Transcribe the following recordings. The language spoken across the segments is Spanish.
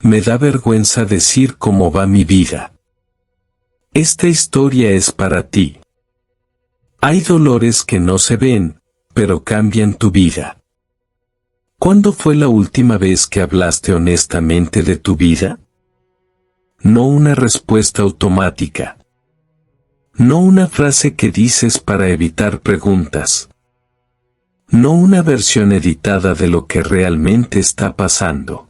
Me da vergüenza decir cómo va mi vida. Esta historia es para ti. Hay dolores que no se ven, pero cambian tu vida. ¿Cuándo fue la última vez que hablaste honestamente de tu vida? No una respuesta automática. No una frase que dices para evitar preguntas. No una versión editada de lo que realmente está pasando.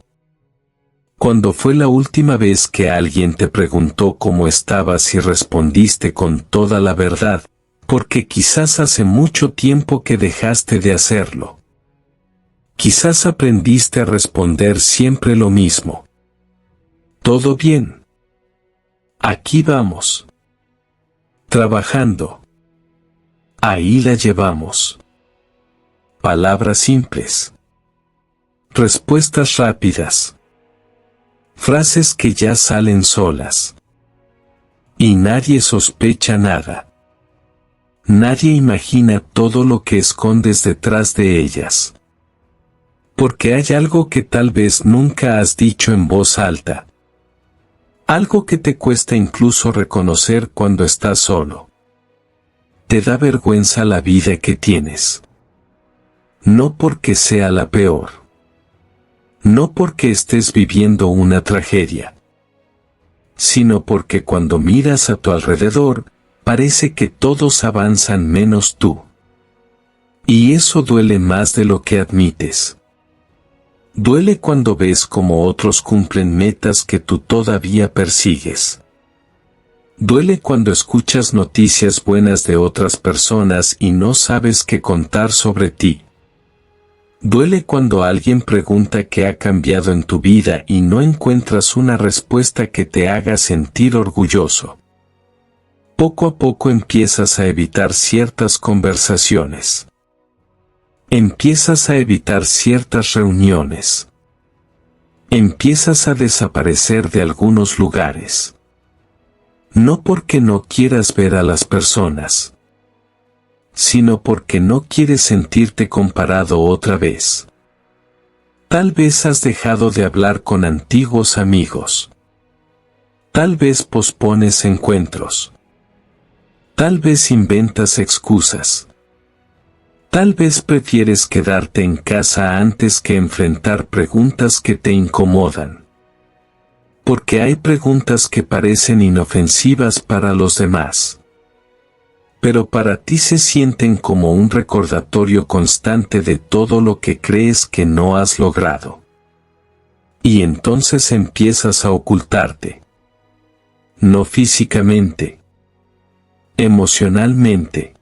¿Cuándo fue la última vez que alguien te preguntó cómo estabas y respondiste con toda la verdad? Porque quizás hace mucho tiempo que dejaste de hacerlo. Quizás aprendiste a responder siempre lo mismo. ¿Todo bien? Aquí vamos. Trabajando. Ahí la llevamos. Palabras simples. Respuestas rápidas. Frases que ya salen solas. Y nadie sospecha nada. Nadie imagina todo lo que escondes detrás de ellas. Porque hay algo que tal vez nunca has dicho en voz alta. Algo que te cuesta incluso reconocer cuando estás solo. Te da vergüenza la vida que tienes. No porque sea la peor. No porque estés viviendo una tragedia. Sino porque cuando miras a tu alrededor, parece que todos avanzan menos tú. Y eso duele más de lo que admites. Duele cuando ves cómo otros cumplen metas que tú todavía persigues. Duele cuando escuchas noticias buenas de otras personas y no sabes qué contar sobre ti. Duele cuando alguien pregunta qué ha cambiado en tu vida y no encuentras una respuesta que te haga sentir orgulloso. Poco a poco empiezas a evitar ciertas conversaciones. Empiezas a evitar ciertas reuniones. Empiezas a desaparecer de algunos lugares. No porque no quieras ver a las personas, sino porque no quieres sentirte comparado otra vez. Tal vez has dejado de hablar con antiguos amigos. Tal vez pospones encuentros. Tal vez inventas excusas. Tal vez prefieres quedarte en casa antes que enfrentar preguntas que te incomodan. Porque hay preguntas que parecen inofensivas para los demás. Pero para ti se sienten como un recordatorio constante de todo lo que crees que no has logrado. Y entonces empiezas a ocultarte. No físicamente. Emocionalmente.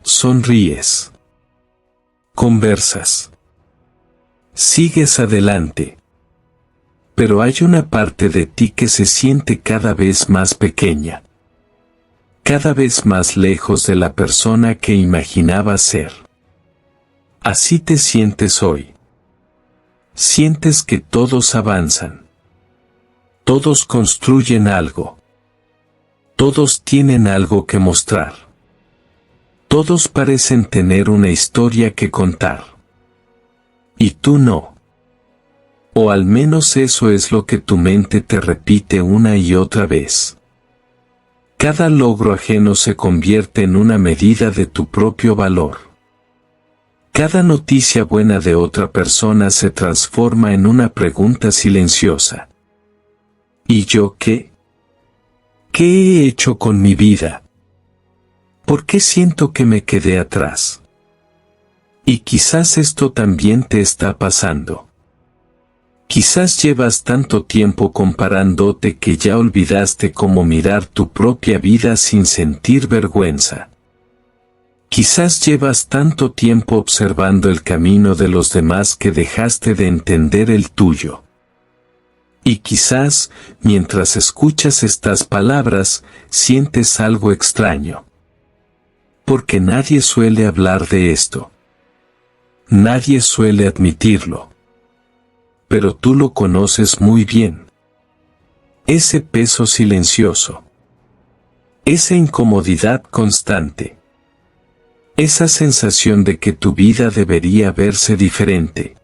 Sonríes. Conversas. Sigues adelante. Pero hay una parte de ti que se siente cada vez más pequeña. Cada vez más lejos de la persona que imaginabas ser. Así te sientes hoy. Sientes que todos avanzan. Todos construyen algo. Todos tienen algo que mostrar. Todos parecen tener una historia que contar. Y tú no. O al menos eso es lo que tu mente te repite una y otra vez. Cada logro ajeno se convierte en una medida de tu propio valor. Cada noticia buena de otra persona se transforma en una pregunta silenciosa. ¿Y yo qué? ¿Qué he hecho con mi vida? ¿Por qué siento que me quedé atrás? Y quizás esto también te está pasando. Quizás llevas tanto tiempo comparándote que ya olvidaste cómo mirar tu propia vida sin sentir vergüenza. Quizás llevas tanto tiempo observando el camino de los demás que dejaste de entender el tuyo. Y quizás, mientras escuchas estas palabras, sientes algo extraño. Porque nadie suele hablar de esto. Nadie suele admitirlo. Pero tú lo conoces muy bien. Ese peso silencioso. Esa incomodidad constante. Esa sensación de que tu vida debería verse diferente.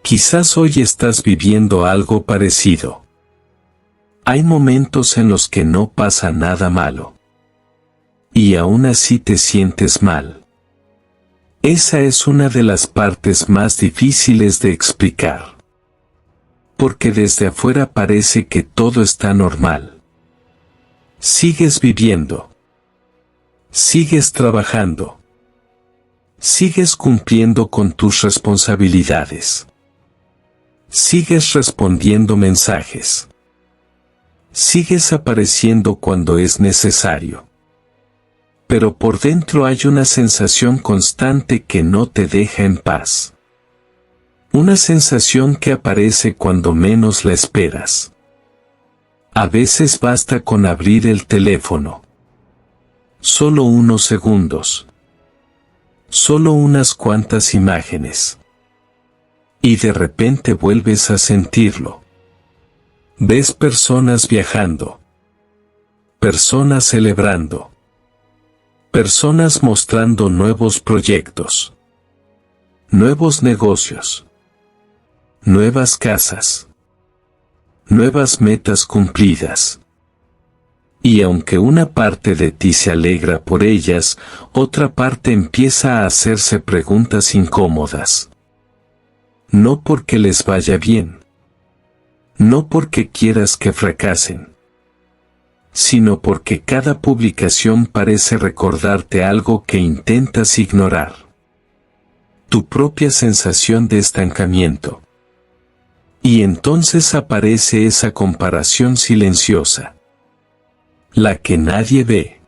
Quizás hoy estás viviendo algo parecido. Hay momentos en los que no pasa nada malo. Y aún así te sientes mal. Esa es una de las partes más difíciles de explicar. Porque desde afuera parece que todo está normal. Sigues viviendo. Sigues trabajando. Sigues cumpliendo con tus responsabilidades. Sigues respondiendo mensajes. Sigues apareciendo cuando es necesario. Pero por dentro hay una sensación constante que no te deja en paz. Una sensación que aparece cuando menos la esperas. A veces basta con abrir el teléfono. Solo unos segundos. Solo unas cuantas imágenes. Y de repente vuelves a sentirlo. Ves personas viajando. Personas celebrando. Personas mostrando nuevos proyectos. Nuevos negocios. Nuevas casas. Nuevas metas cumplidas. Y aunque una parte de ti se alegra por ellas, otra parte empieza a hacerse preguntas incómodas. No porque les vaya bien. No porque quieras que fracasen. Sino porque cada publicación parece recordarte algo que intentas ignorar. Tu propia sensación de estancamiento. Y entonces aparece esa comparación silenciosa. La que nadie ve.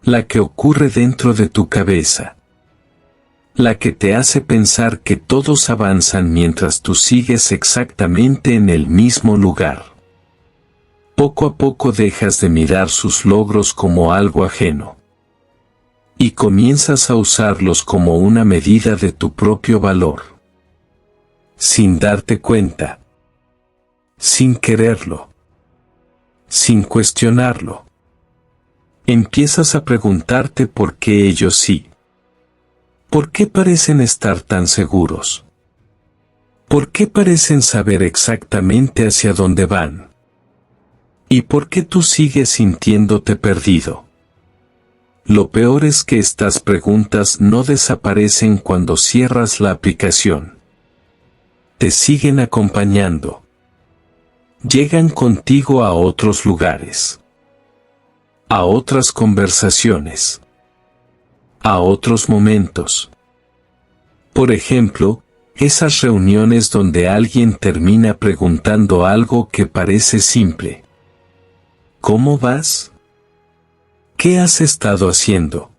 La que ocurre dentro de tu cabeza. La que te hace pensar que todos avanzan mientras tú sigues exactamente en el mismo lugar. Poco a poco dejas de mirar sus logros como algo ajeno. Y comienzas a usarlos como una medida de tu propio valor. Sin darte cuenta. Sin quererlo. Sin cuestionarlo. Empiezas a preguntarte por qué ellos sí. ¿Por qué parecen estar tan seguros? ¿Por qué parecen saber exactamente hacia dónde van? ¿Y por qué tú sigues sintiéndote perdido? Lo peor es que estas preguntas no desaparecen cuando cierras la aplicación. Te siguen acompañando. Llegan contigo a otros lugares. A otras conversaciones. A otros momentos. Por ejemplo, esas reuniones donde alguien termina preguntando algo que parece simple. ¿Cómo vas? ¿Qué has estado haciendo?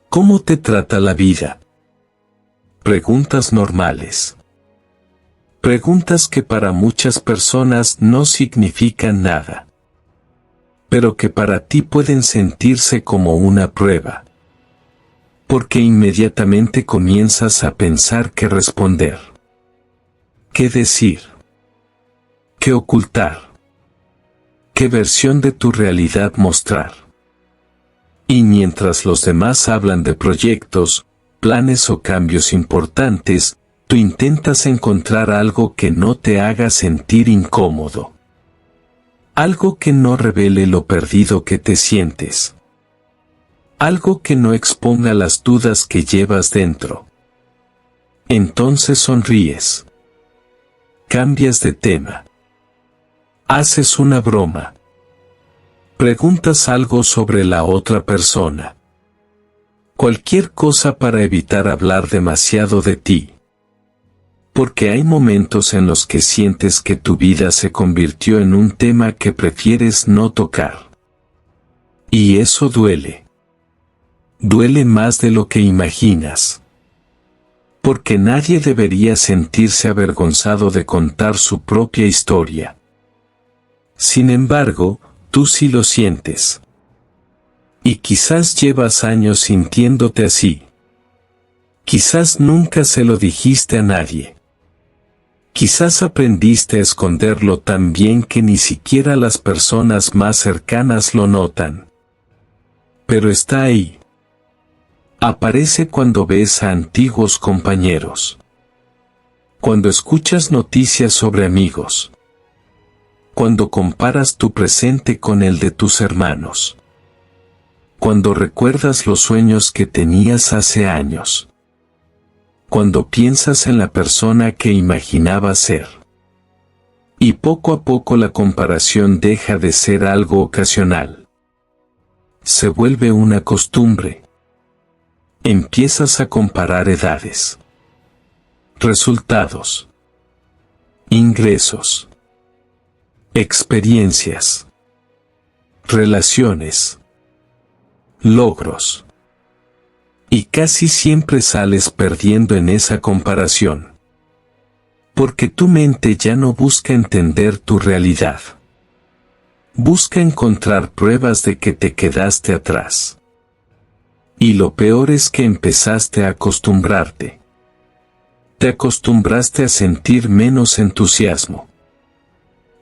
¿Cómo te trata la vida? Preguntas normales. Preguntas que para muchas personas no significan nada. Pero que para ti pueden sentirse como una prueba. Porque inmediatamente comienzas a pensar qué responder. ¿Qué decir? ¿Qué ocultar? ¿Qué versión de tu realidad mostrar? Y mientras los demás hablan de proyectos, planes o cambios importantes, tú intentas encontrar algo que no te haga sentir incómodo. Algo que no revele lo perdido que te sientes. Algo que no exponga las dudas que llevas dentro. Entonces sonríes. Cambias de tema. Haces una broma. Preguntas algo sobre la otra persona. Cualquier cosa para evitar hablar demasiado de ti. Porque hay momentos en los que sientes que tu vida se convirtió en un tema que prefieres no tocar. Y eso duele. Duele más de lo que imaginas. Porque nadie debería sentirse avergonzado de contar su propia historia. Sin embargo, tú sí lo sientes. Y quizás llevas años sintiéndote así. Quizás nunca se lo dijiste a nadie. Quizás aprendiste a esconderlo tan bien que ni siquiera las personas más cercanas lo notan. Pero está ahí. Aparece cuando ves a antiguos compañeros. Cuando escuchas noticias sobre amigos. Cuando comparas tu presente con el de tus hermanos. Cuando recuerdas los sueños que tenías hace años. Cuando piensas en la persona que imaginabas ser. Y poco a poco la comparación deja de ser algo ocasional. Se vuelve una costumbre. Empiezas a comparar edades. Resultados. Ingresos. Experiencias. Relaciones. Logros. Y casi siempre sales perdiendo en esa comparación. Porque tu mente ya no busca entender tu realidad. Busca encontrar pruebas de que te quedaste atrás. Y lo peor es que empezaste a acostumbrarte. Te acostumbraste a sentir menos entusiasmo.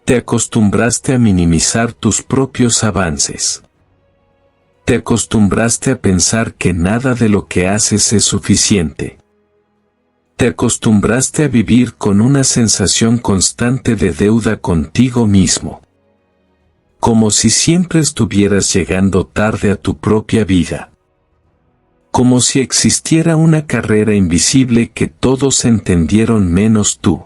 Te acostumbraste a minimizar tus propios avances. Te acostumbraste a pensar que nada de lo que haces es suficiente. Te acostumbraste a vivir con una sensación constante de deuda contigo mismo. Como si siempre estuvieras llegando tarde a tu propia vida. Como si existiera una carrera invisible que todos entendieron menos tú.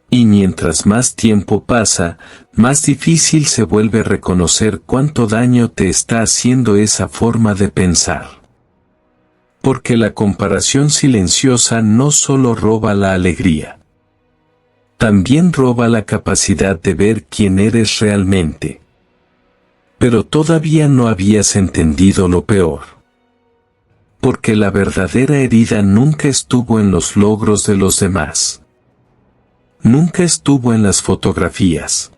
Y mientras más tiempo pasa, más difícil se vuelve reconocer cuánto daño te está haciendo esa forma de pensar. Porque la comparación silenciosa no solo roba la alegría. También roba la capacidad de ver quién eres realmente. Pero todavía no habías entendido lo peor. Porque la verdadera herida nunca estuvo en los logros de los demás. Nunca estuvo en las fotografías.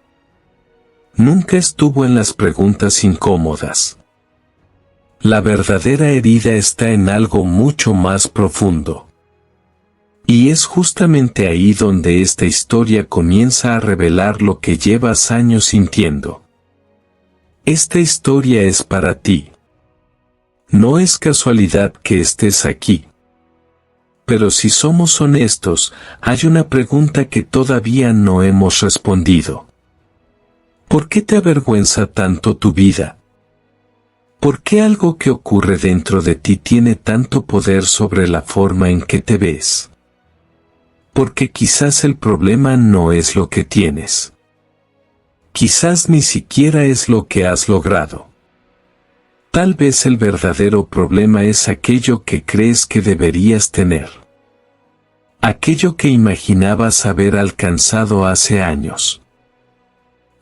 Nunca estuvo en las preguntas incómodas. La verdadera herida está en algo mucho más profundo. Y es justamente ahí donde esta historia comienza a revelar lo que llevas años sintiendo. Esta historia es para ti. No es casualidad que estés aquí. Pero si somos honestos, hay una pregunta que todavía no hemos respondido. ¿Por qué te avergüenza tanto tu vida? ¿Por qué algo que ocurre dentro de ti tiene tanto poder sobre la forma en que te ves? Porque quizás el problema no es lo que tienes. Quizás ni siquiera es lo que has logrado. Tal vez el verdadero problema es aquello que crees que deberías tener. Aquello que imaginabas haber alcanzado hace años.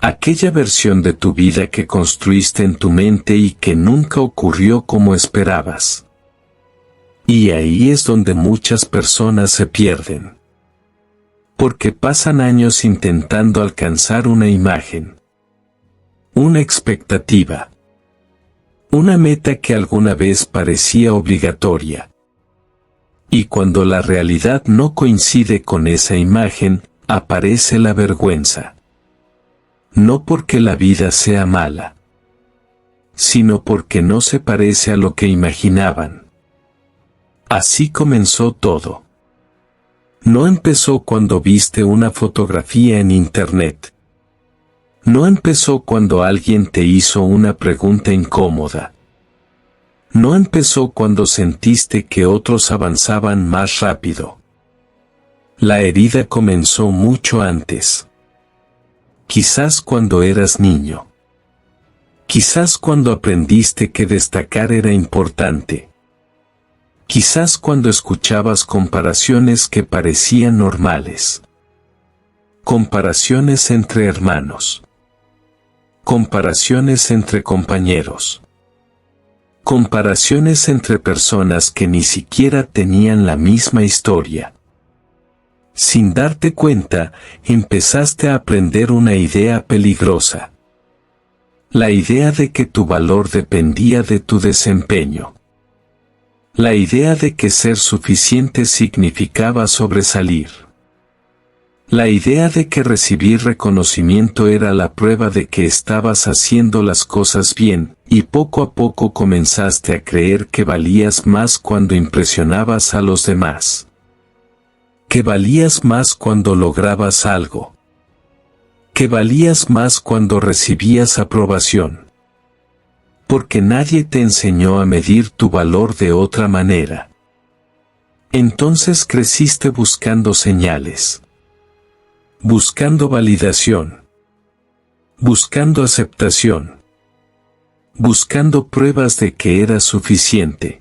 Aquella versión de tu vida que construiste en tu mente y que nunca ocurrió como esperabas. Y ahí es donde muchas personas se pierden. Porque pasan años intentando alcanzar una imagen. Una expectativa. Una meta que alguna vez parecía obligatoria. Y cuando la realidad no coincide con esa imagen, aparece la vergüenza. No porque la vida sea mala, sino porque no se parece a lo que imaginaban. Así comenzó todo. No empezó cuando viste una fotografía en internet. No empezó cuando alguien te hizo una pregunta incómoda. No empezó cuando sentiste que otros avanzaban más rápido. La herida comenzó mucho antes. Quizás cuando eras niño. Quizás cuando aprendiste que destacar era importante. Quizás cuando escuchabas comparaciones que parecían normales. Comparaciones entre hermanos. Comparaciones entre compañeros. Comparaciones entre personas que ni siquiera tenían la misma historia. Sin darte cuenta, empezaste a aprender una idea peligrosa. La idea de que tu valor dependía de tu desempeño. La idea de que ser suficiente significaba sobresalir. La idea de que recibir reconocimiento era la prueba de que estabas haciendo las cosas bien, y poco a poco comenzaste a creer que valías más cuando impresionabas a los demás. Que valías más cuando lograbas algo. Que valías más cuando recibías aprobación. Porque nadie te enseñó a medir tu valor de otra manera. Entonces creciste buscando señales. Buscando validación. Buscando aceptación. Buscando pruebas de que eras suficiente.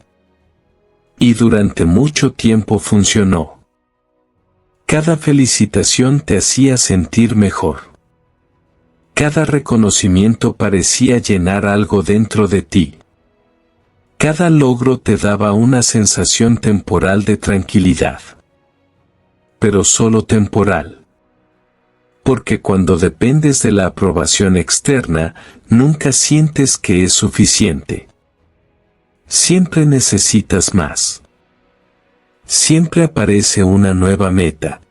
Y durante mucho tiempo funcionó. Cada felicitación te hacía sentir mejor. Cada reconocimiento parecía llenar algo dentro de ti. Cada logro te daba una sensación temporal de tranquilidad. Pero solo temporal. Porque cuando dependes de la aprobación externa, nunca sientes que es suficiente. Siempre necesitas más. Siempre aparece una nueva meta.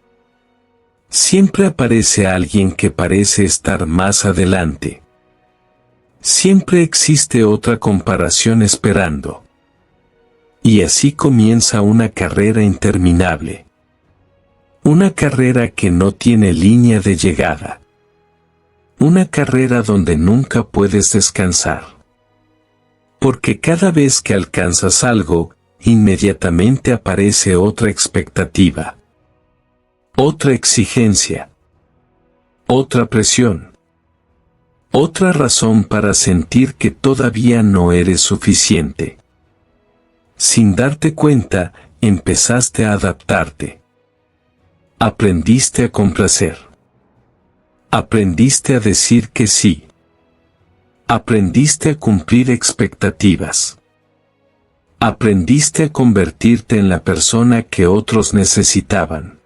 Siempre aparece alguien que parece estar más adelante. Siempre existe otra comparación esperando. Y así comienza una carrera interminable. Una carrera que no tiene línea de llegada. Una carrera donde nunca puedes descansar. Porque cada vez que alcanzas algo, inmediatamente aparece otra expectativa. Otra exigencia. Otra presión. Otra razón para sentir que todavía no eres suficiente. Sin darte cuenta, empezaste a adaptarte. Aprendiste a complacer. Aprendiste a decir que sí. Aprendiste a cumplir expectativas. Aprendiste a convertirte en la persona que otros necesitaban.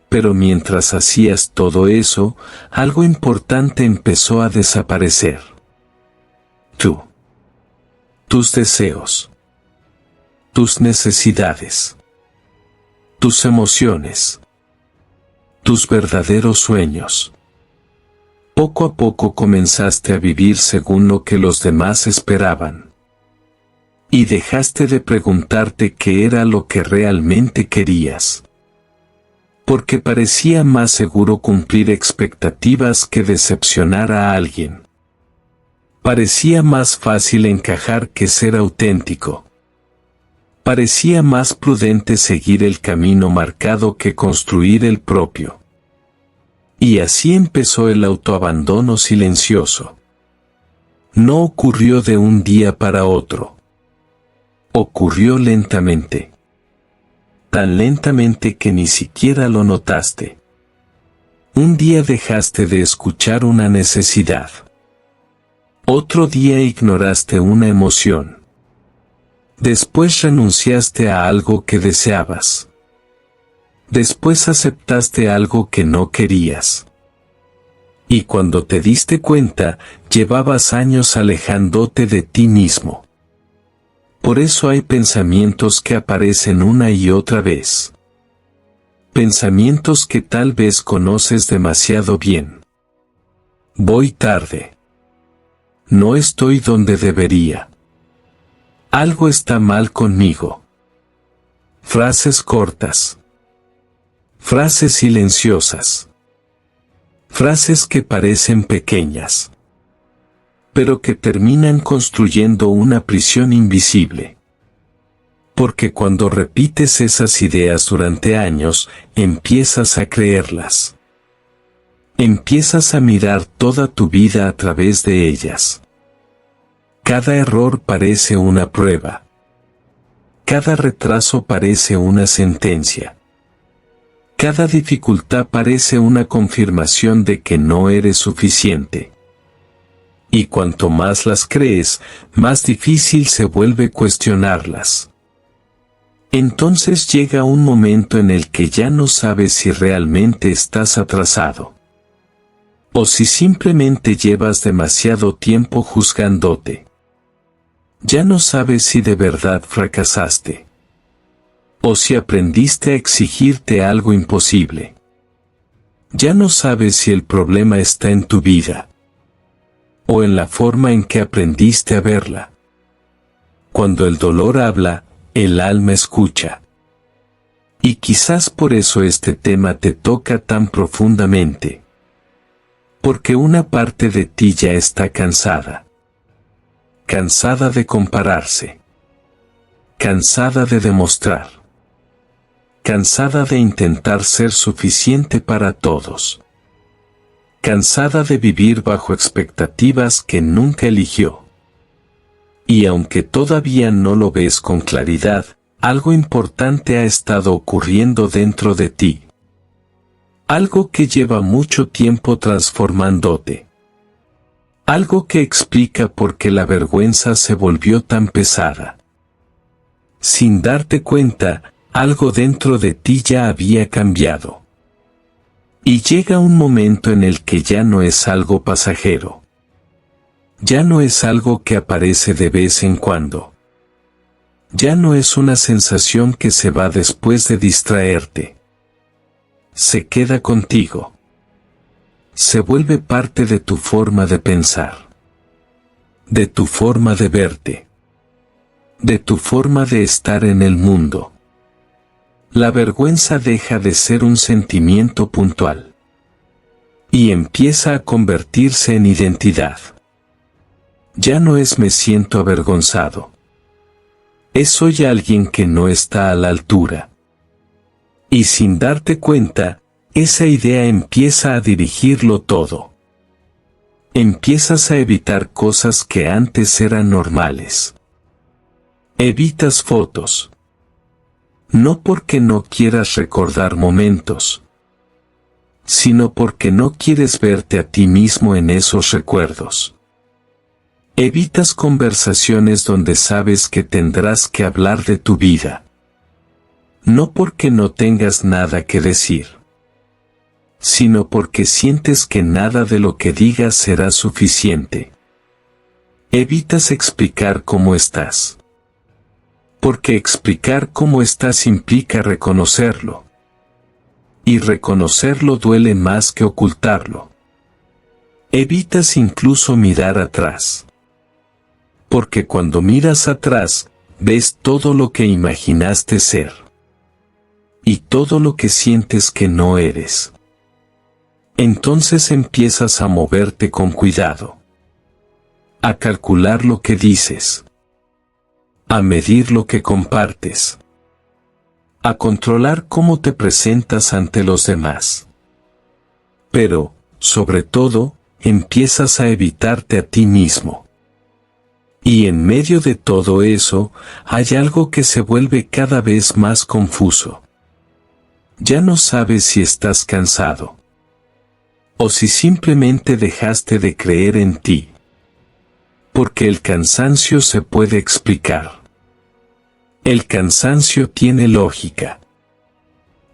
Pero mientras hacías todo eso, algo importante empezó a desaparecer. Tú. Tus deseos. Tus necesidades. Tus emociones. Tus verdaderos sueños. Poco a poco comenzaste a vivir según lo que los demás esperaban. Y dejaste de preguntarte qué era lo que realmente querías. Porque parecía más seguro cumplir expectativas que decepcionar a alguien. Parecía más fácil encajar que ser auténtico. Parecía más prudente seguir el camino marcado que construir el propio. Y así empezó el autoabandono silencioso. No ocurrió de un día para otro. Ocurrió lentamente. Tan lentamente que ni siquiera lo notaste. Un día dejaste de escuchar una necesidad. Otro día ignoraste una emoción. Después renunciaste a algo que deseabas. Después aceptaste algo que no querías. Y cuando te diste cuenta, llevabas años alejándote de ti mismo. Por eso hay pensamientos que aparecen una y otra vez. Pensamientos que tal vez conoces demasiado bien. Voy tarde. No estoy donde debería. Algo está mal conmigo. Frases cortas. Frases silenciosas. Frases que parecen pequeñas, pero que terminan construyendo una prisión invisible. Porque cuando repites esas ideas durante años, empiezas a creerlas. Empiezas a mirar toda tu vida a través de ellas. Cada error parece una prueba. Cada retraso parece una sentencia. Cada dificultad parece una confirmación de que no eres suficiente. Y cuanto más las crees, más difícil se vuelve cuestionarlas. Entonces llega un momento en el que ya no sabes si realmente estás atrasado. O si simplemente llevas demasiado tiempo juzgándote. Ya no sabes si de verdad fracasaste. O si aprendiste a exigirte algo imposible. Ya no sabes si el problema está en tu vida. O en la forma en que aprendiste a verla. Cuando el dolor habla, el alma escucha. Y quizás por eso este tema te toca tan profundamente. Porque una parte de ti ya está cansada. Cansada de compararse. Cansada de demostrar. Cansada de intentar ser suficiente para todos. Cansada de vivir bajo expectativas que nunca eligió. Y aunque todavía no lo ves con claridad, algo importante ha estado ocurriendo dentro de ti. Algo que lleva mucho tiempo transformándote. Algo que explica por qué la vergüenza se volvió tan pesada. Sin darte cuenta, algo dentro de ti ya había cambiado. Y llega un momento en el que ya no es algo pasajero. Ya no es algo que aparece de vez en cuando. Ya no es una sensación que se va después de distraerte. Se queda contigo. Se vuelve parte de tu forma de pensar. De tu forma de verte. De tu forma de estar en el mundo. La vergüenza deja de ser un sentimiento puntual. Y empieza a convertirse en identidad. Ya no es me siento avergonzado. Es soy alguien que no está a la altura. Y sin darte cuenta, esa idea empieza a dirigirlo todo. Empiezas a evitar cosas que antes eran normales. Evitas fotos. No porque no quieras recordar momentos, sino porque no quieres verte a ti mismo en esos recuerdos. Evitas conversaciones donde sabes que tendrás que hablar de tu vida. No porque no tengas nada que decir, sino porque sientes que nada de lo que digas será suficiente. Evitas explicar cómo estás. Porque explicar cómo estás implica reconocerlo. Y reconocerlo duele más que ocultarlo. Evitas incluso mirar atrás. Porque cuando miras atrás, ves todo lo que imaginaste ser. Y todo lo que sientes que no eres. Entonces empiezas a moverte con cuidado. A calcular lo que dices. A medir lo que compartes. A controlar cómo te presentas ante los demás. Pero, sobre todo, empiezas a evitarte a ti mismo. Y en medio de todo eso, hay algo que se vuelve cada vez más confuso. Ya no sabes si estás cansado. O si simplemente dejaste de creer en ti. Porque el cansancio se puede explicar. El cansancio tiene lógica.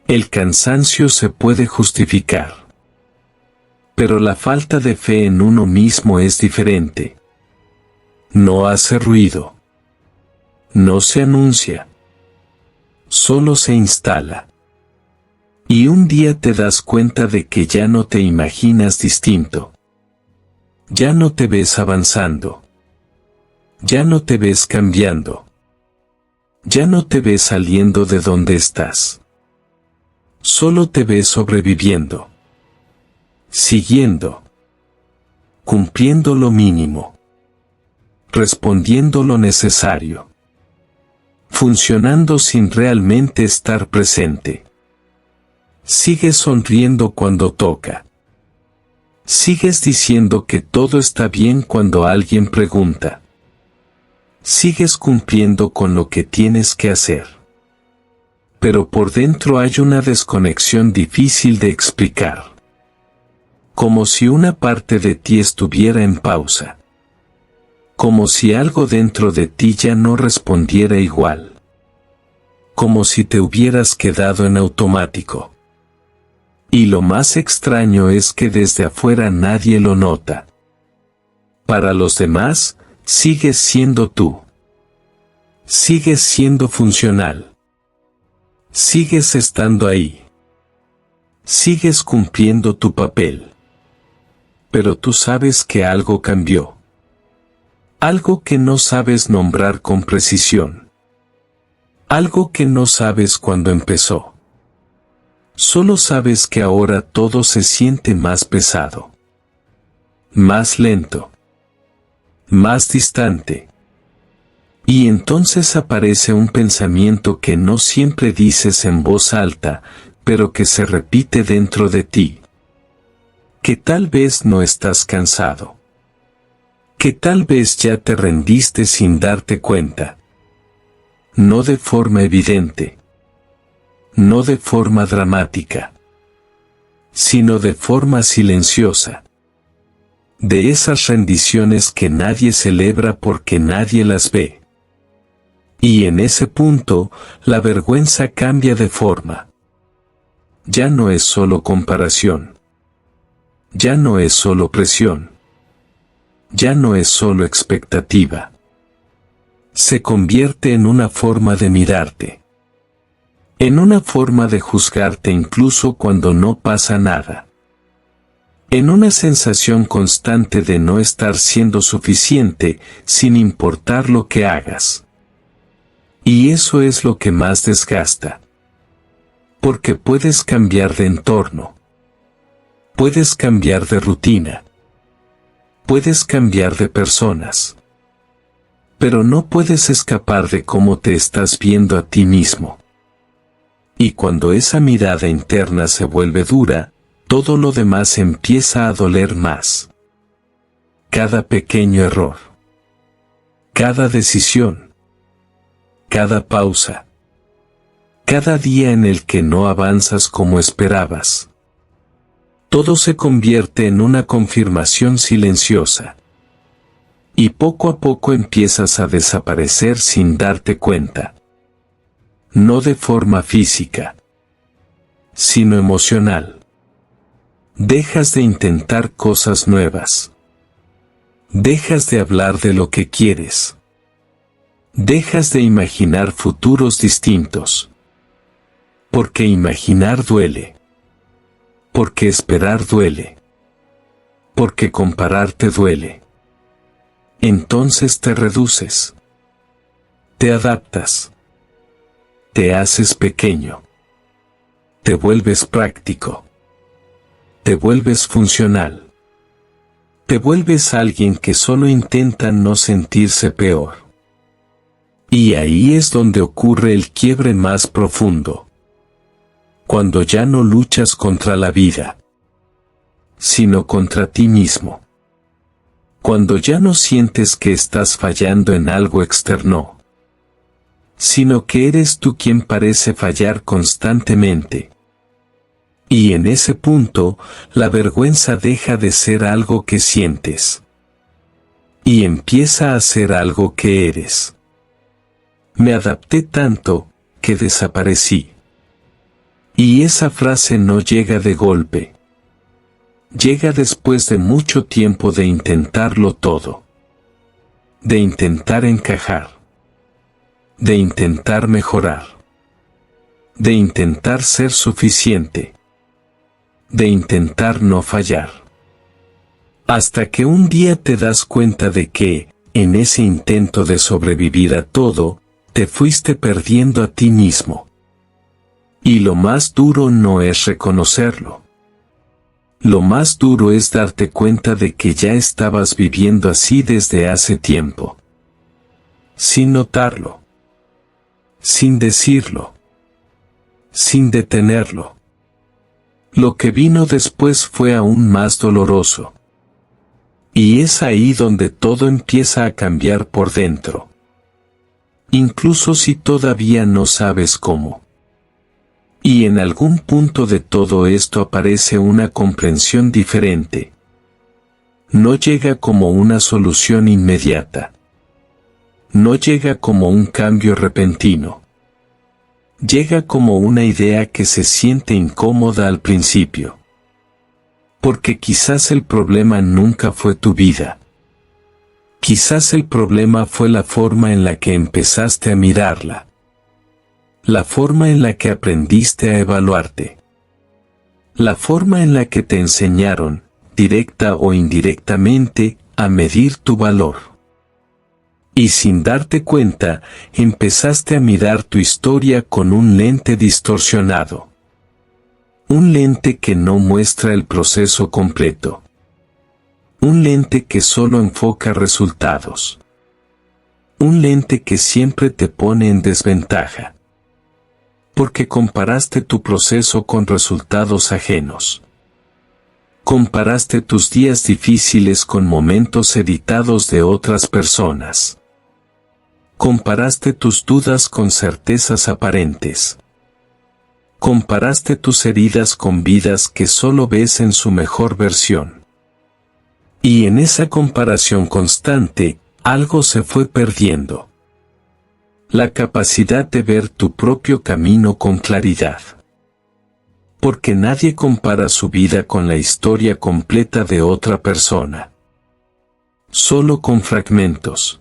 El cansancio se puede justificar. Pero la falta de fe en uno mismo es diferente. No hace ruido. No se anuncia. Solo se instala. Y un día te das cuenta de que ya no te imaginas distinto. Ya no te ves avanzando. Ya no te ves cambiando. Ya no te ves saliendo de donde estás. Solo te ves sobreviviendo. Siguiendo. Cumpliendo lo mínimo. Respondiendo lo necesario. Funcionando sin realmente estar presente. Sigues sonriendo cuando toca. Sigues diciendo que todo está bien cuando alguien pregunta. Sigues cumpliendo con lo que tienes que hacer. Pero por dentro hay una desconexión difícil de explicar. Como si una parte de ti estuviera en pausa. Como si algo dentro de ti ya no respondiera igual. Como si te hubieras quedado en automático. Y lo más extraño es que desde afuera nadie lo nota. Para los demás, sigues siendo tú. Sigues siendo funcional. Sigues estando ahí. Sigues cumpliendo tu papel. Pero tú sabes que algo cambió. Algo que no sabes nombrar con precisión. Algo que no sabes cuándo empezó. Solo sabes que ahora todo se siente más pesado, más lento, más distante. Y entonces aparece un pensamiento que no siempre dices en voz alta, pero que se repite dentro de ti. Que tal vez no estás cansado. Que tal vez ya te rendiste sin darte cuenta. No de forma evidente. No de forma dramática. Sino de forma silenciosa. De esas rendiciones que nadie celebra porque nadie las ve. Y en ese punto, la vergüenza cambia de forma. Ya no es solo comparación. Ya no es solo presión. Ya no es solo expectativa. Se convierte en una forma de mirarte. En una forma de juzgarte incluso cuando no pasa nada. En una sensación constante de no estar siendo suficiente, sin importar lo que hagas. Y eso es lo que más desgasta. Porque puedes cambiar de entorno. Puedes cambiar de rutina. Puedes cambiar de personas. Pero no puedes escapar de cómo te estás viendo a ti mismo. Y cuando esa mirada interna se vuelve dura, todo lo demás empieza a doler más. Cada pequeño error. Cada decisión. Cada pausa. Cada día en el que no avanzas como esperabas. Todo se convierte en una confirmación silenciosa. Y poco a poco empiezas a desaparecer sin darte cuenta. No de forma física, sino emocional. Dejas de intentar cosas nuevas. Dejas de hablar de lo que quieres. Dejas de imaginar futuros distintos. Porque imaginar duele. Porque esperar duele. Porque compararte duele. Entonces te reduces. Te adaptas. Te haces pequeño. Te vuelves práctico. Te vuelves funcional. Te vuelves alguien que solo intenta no sentirse peor. Y ahí es donde ocurre el quiebre más profundo. Cuando ya no luchas contra la vida, sino contra ti mismo. Cuando ya no sientes que estás fallando en algo externo, sino que eres tú quien parece fallar constantemente. Y en ese punto, la vergüenza deja de ser algo que sientes. Y empieza a ser algo que eres. Me adapté tanto, que desaparecí. Y esa frase no llega de golpe. Llega después de mucho tiempo de intentarlo todo. De intentar encajar. De intentar mejorar. De intentar ser suficiente. De intentar no fallar. Hasta que un día te das cuenta de que, en ese intento de sobrevivir a todo, te fuiste perdiendo a ti mismo. Y lo más duro no es reconocerlo. Lo más duro es darte cuenta de que ya estabas viviendo así desde hace tiempo. Sin notarlo. Sin decirlo. Sin detenerlo. Lo que vino después fue aún más doloroso. Y es ahí donde todo empieza a cambiar por dentro. Incluso si todavía no sabes cómo. Y en algún punto de todo esto aparece una comprensión diferente. No llega como una solución inmediata. No llega como un cambio repentino. Llega como una idea que se siente incómoda al principio. Porque quizás el problema nunca fue tu vida. Quizás el problema fue la forma en la que empezaste a mirarla. La forma en la que aprendiste a evaluarte. La forma en la que te enseñaron, directa o indirectamente, a medir tu valor. Y sin darte cuenta, empezaste a mirar tu historia con un lente distorsionado. Un lente que no muestra el proceso completo. Un lente que solo enfoca resultados. Un lente que siempre te pone en desventaja. Porque comparaste tu proceso con resultados ajenos. Comparaste tus días difíciles con momentos editados de otras personas. Comparaste tus dudas con certezas aparentes. Comparaste tus heridas con vidas que solo ves en su mejor versión. Y en esa comparación constante, algo se fue perdiendo. La capacidad de ver tu propio camino con claridad. Porque nadie compara su vida con la historia completa de otra persona. Solo con fragmentos.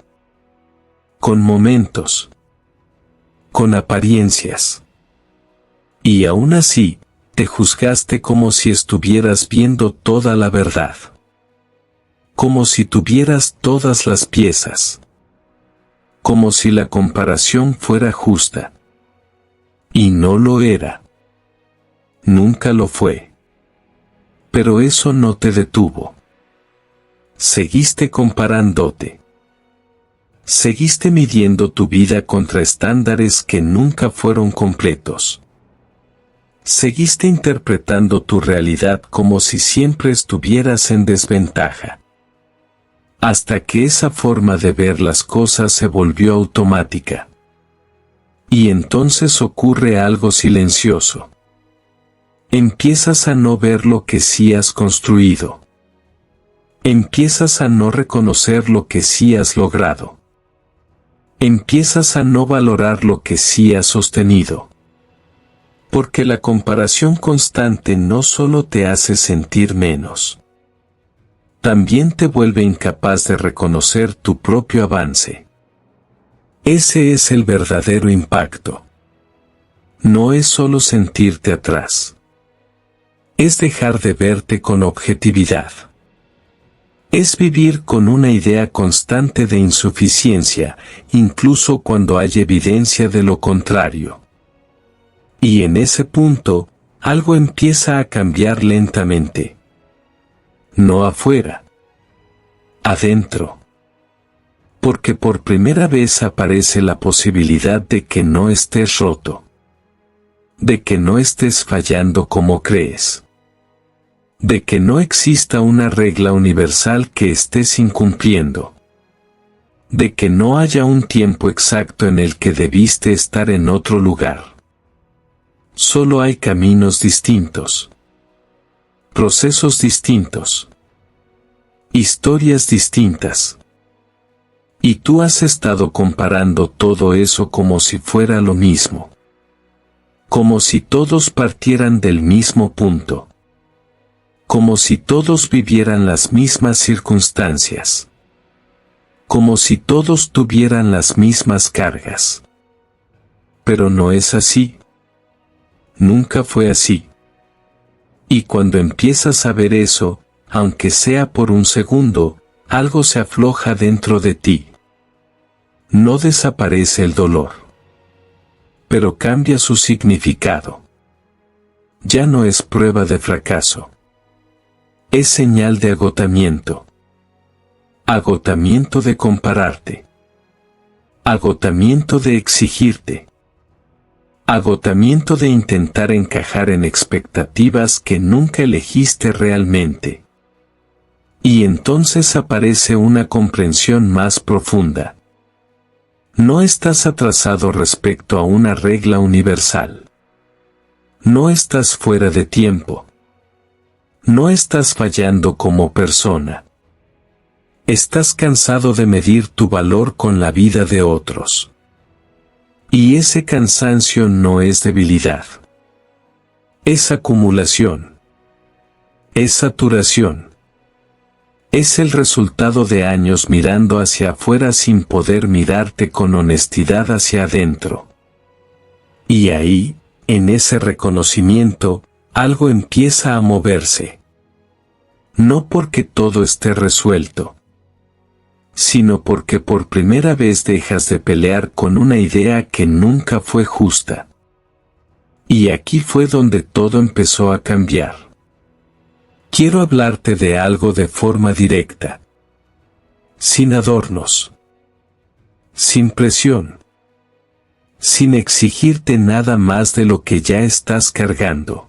Con momentos. Con apariencias. Y aún así, te juzgaste como si estuvieras viendo toda la verdad. Como si tuvieras todas las piezas. Como si la comparación fuera justa. Y no lo era. Nunca lo fue. Pero eso no te detuvo. Seguiste comparándote. Seguiste midiendo tu vida contra estándares que nunca fueron completos. Seguiste interpretando tu realidad como si siempre estuvieras en desventaja. Hasta que esa forma de ver las cosas se volvió automática. Y entonces ocurre algo silencioso. Empiezas a no ver lo que sí has construido. Empiezas a no reconocer lo que sí has logrado. Empiezas a no valorar lo que sí has sostenido. Porque la comparación constante no solo te hace sentir menos. También te vuelve incapaz de reconocer tu propio avance. Ese es el verdadero impacto. No es solo sentirte atrás. Es dejar de verte con objetividad. Es vivir con una idea constante de insuficiencia, incluso cuando hay evidencia de lo contrario. Y en ese punto, algo empieza a cambiar lentamente. No afuera. Adentro. Porque por primera vez aparece la posibilidad de que no estés roto. De que no estés fallando como crees. De que no exista una regla universal que estés incumpliendo. De que no haya un tiempo exacto en el que debiste estar en otro lugar. Solo hay caminos distintos. Procesos distintos. Historias distintas. Y tú has estado comparando todo eso como si fuera lo mismo. Como si todos partieran del mismo punto. Como si todos vivieran las mismas circunstancias. Como si todos tuvieran las mismas cargas. Pero no es así. Nunca fue así. Y cuando empiezas a ver eso, aunque sea por un segundo, algo se afloja dentro de ti. No desaparece el dolor. Pero cambia su significado. Ya no es prueba de fracaso. Es señal de agotamiento. Agotamiento de compararte. Agotamiento de exigirte. Agotamiento de intentar encajar en expectativas que nunca elegiste realmente. Y entonces aparece una comprensión más profunda. No estás atrasado respecto a una regla universal. No estás fuera de tiempo. No estás fallando como persona. Estás cansado de medir tu valor con la vida de otros. Y ese cansancio no es debilidad. Es acumulación. Es saturación. Es el resultado de años mirando hacia afuera sin poder mirarte con honestidad hacia adentro. Y ahí, en ese reconocimiento, algo empieza a moverse. No porque todo esté resuelto, sino porque por primera vez dejas de pelear con una idea que nunca fue justa. Y aquí fue donde todo empezó a cambiar. Quiero hablarte de algo de forma directa. Sin adornos. Sin presión. Sin exigirte nada más de lo que ya estás cargando.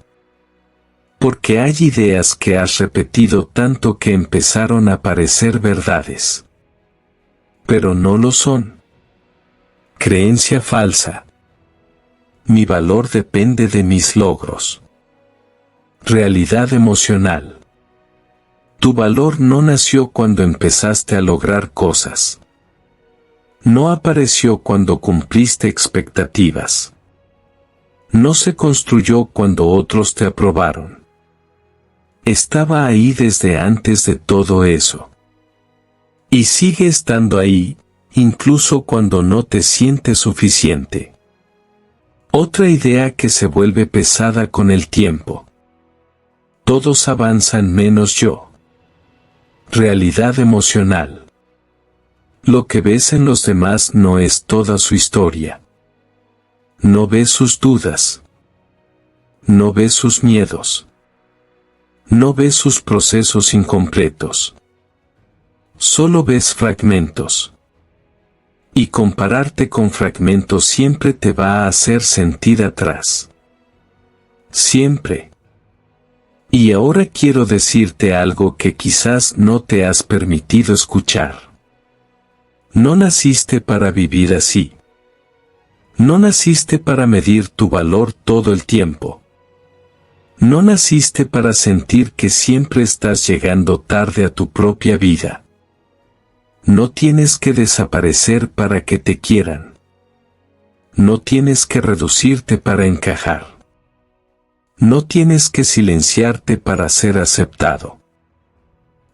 Porque hay ideas que has repetido tanto que empezaron a parecer verdades. Pero no lo son. Creencia falsa. Mi valor depende de mis logros. Realidad emocional. Tu valor no nació cuando empezaste a lograr cosas. No apareció cuando cumpliste expectativas. No se construyó cuando otros te aprobaron. Estaba ahí desde antes de todo eso. Y sigue estando ahí, incluso cuando no te sientes suficiente. Otra idea que se vuelve pesada con el tiempo. Todos avanzan menos yo. Realidad emocional. Lo que ves en los demás no es toda su historia. No ves sus dudas. No ves sus miedos. No ves sus procesos incompletos. Solo ves fragmentos. Y compararte con fragmentos siempre te va a hacer sentir atrás. Siempre. Y ahora quiero decirte algo que quizás no te has permitido escuchar. No naciste para vivir así. No naciste para medir tu valor todo el tiempo. No naciste para sentir que siempre estás llegando tarde a tu propia vida. No tienes que desaparecer para que te quieran. No tienes que reducirte para encajar. No tienes que silenciarte para ser aceptado.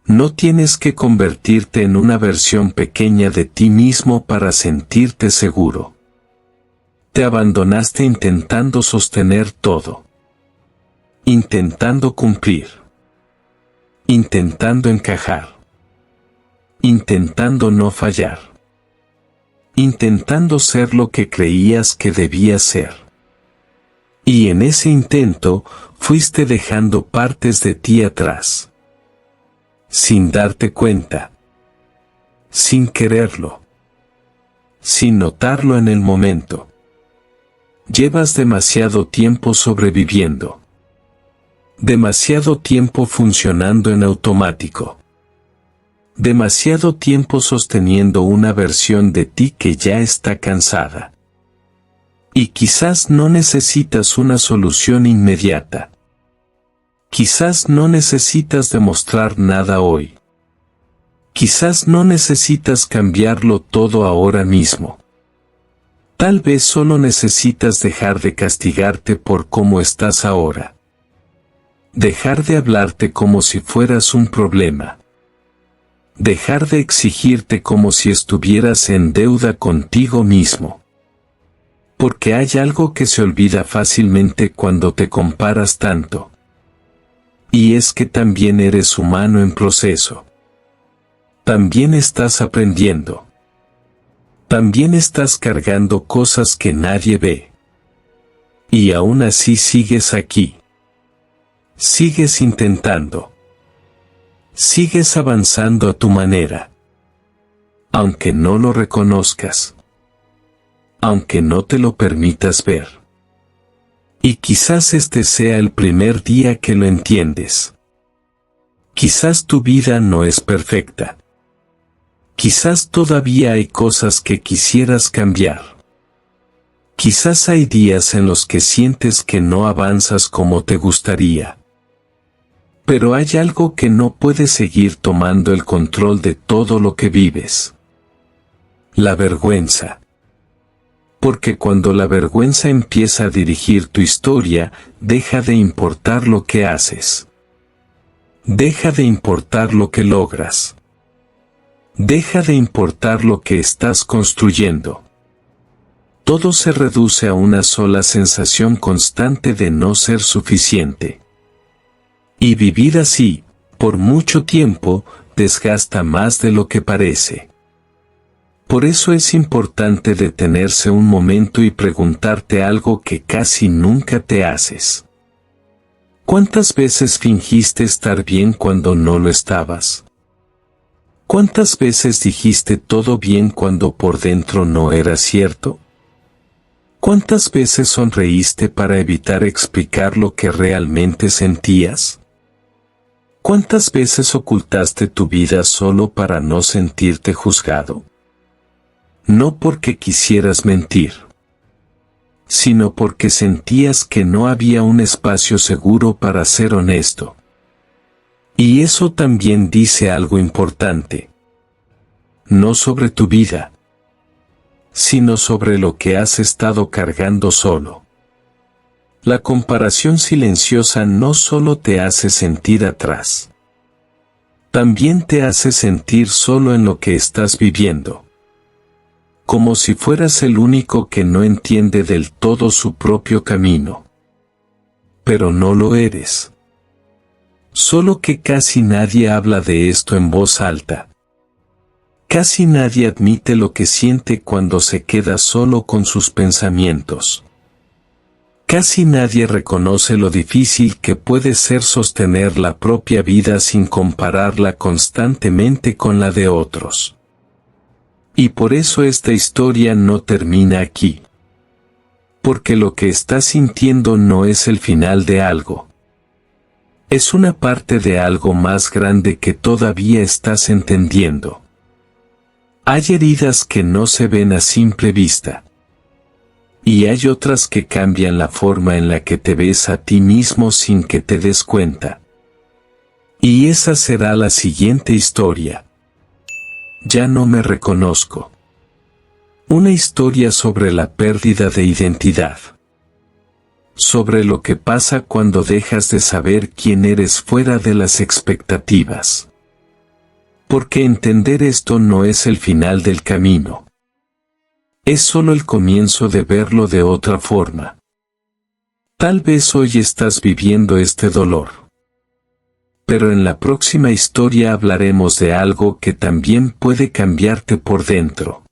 No tienes que convertirte en una versión pequeña de ti mismo para sentirte seguro. Te abandonaste intentando sostener todo. Intentando cumplir. Intentando encajar. Intentando no fallar. Intentando ser lo que creías que debías ser. Y en ese intento, fuiste dejando partes de ti atrás. Sin darte cuenta. Sin quererlo. Sin notarlo en el momento. Llevas demasiado tiempo sobreviviendo. Demasiado tiempo funcionando en automático. Demasiado tiempo sosteniendo una versión de ti que ya está cansada. Y quizás no necesitas una solución inmediata. Quizás no necesitas demostrar nada hoy. Quizás no necesitas cambiarlo todo ahora mismo. Tal vez solo necesitas dejar de castigarte por cómo estás ahora. Dejar de hablarte como si fueras un problema. Dejar de exigirte como si estuvieras en deuda contigo mismo. Porque hay algo que se olvida fácilmente cuando te comparas tanto. Y es que también eres humano en proceso. También estás aprendiendo. También estás cargando cosas que nadie ve. Y aún así sigues aquí. Sigues intentando. Sigues avanzando a tu manera. Aunque no lo reconozcas. Aunque no te lo permitas ver. Y quizás este sea el primer día que lo entiendes. Quizás tu vida no es perfecta. Quizás todavía hay cosas que quisieras cambiar. Quizás hay días en los que sientes que no avanzas como te gustaría. Pero hay algo que no puede seguir tomando el control de todo lo que vives. La vergüenza. Porque cuando la vergüenza empieza a dirigir tu historia, deja de importar lo que haces. Deja de importar lo que logras. Deja de importar lo que estás construyendo. Todo se reduce a una sola sensación constante de no ser suficiente. Y vivir así, por mucho tiempo, desgasta más de lo que parece. Por eso es importante detenerse un momento y preguntarte algo que casi nunca te haces. ¿Cuántas veces fingiste estar bien cuando no lo estabas? ¿Cuántas veces dijiste todo bien cuando por dentro no era cierto? ¿Cuántas veces sonreíste para evitar explicar lo que realmente sentías? ¿Cuántas veces ocultaste tu vida solo para no sentirte juzgado? No porque quisieras mentir, sino porque sentías que no había un espacio seguro para ser honesto. Y eso también dice algo importante. No sobre tu vida, sino sobre lo que has estado cargando solo. La comparación silenciosa no solo te hace sentir atrás, también te hace sentir solo en lo que estás viviendo. Como si fueras el único que no entiende del todo su propio camino. Pero no lo eres. Solo que casi nadie habla de esto en voz alta. Casi nadie admite lo que siente cuando se queda solo con sus pensamientos. Casi nadie reconoce lo difícil que puede ser sostener la propia vida sin compararla constantemente con la de otros. Y por eso esta historia no termina aquí. Porque lo que estás sintiendo no es el final de algo. Es una parte de algo más grande que todavía estás entendiendo. Hay heridas que no se ven a simple vista. Y hay otras que cambian la forma en la que te ves a ti mismo sin que te des cuenta. Y esa será la siguiente historia. Ya no me reconozco. Una historia sobre la pérdida de identidad. Sobre lo que pasa cuando dejas de saber quién eres fuera de las expectativas. Porque entender esto no es el final del camino. Es solo el comienzo de verlo de otra forma. Tal vez hoy estás viviendo este dolor. Pero en la próxima historia hablaremos de algo que también puede cambiarte por dentro.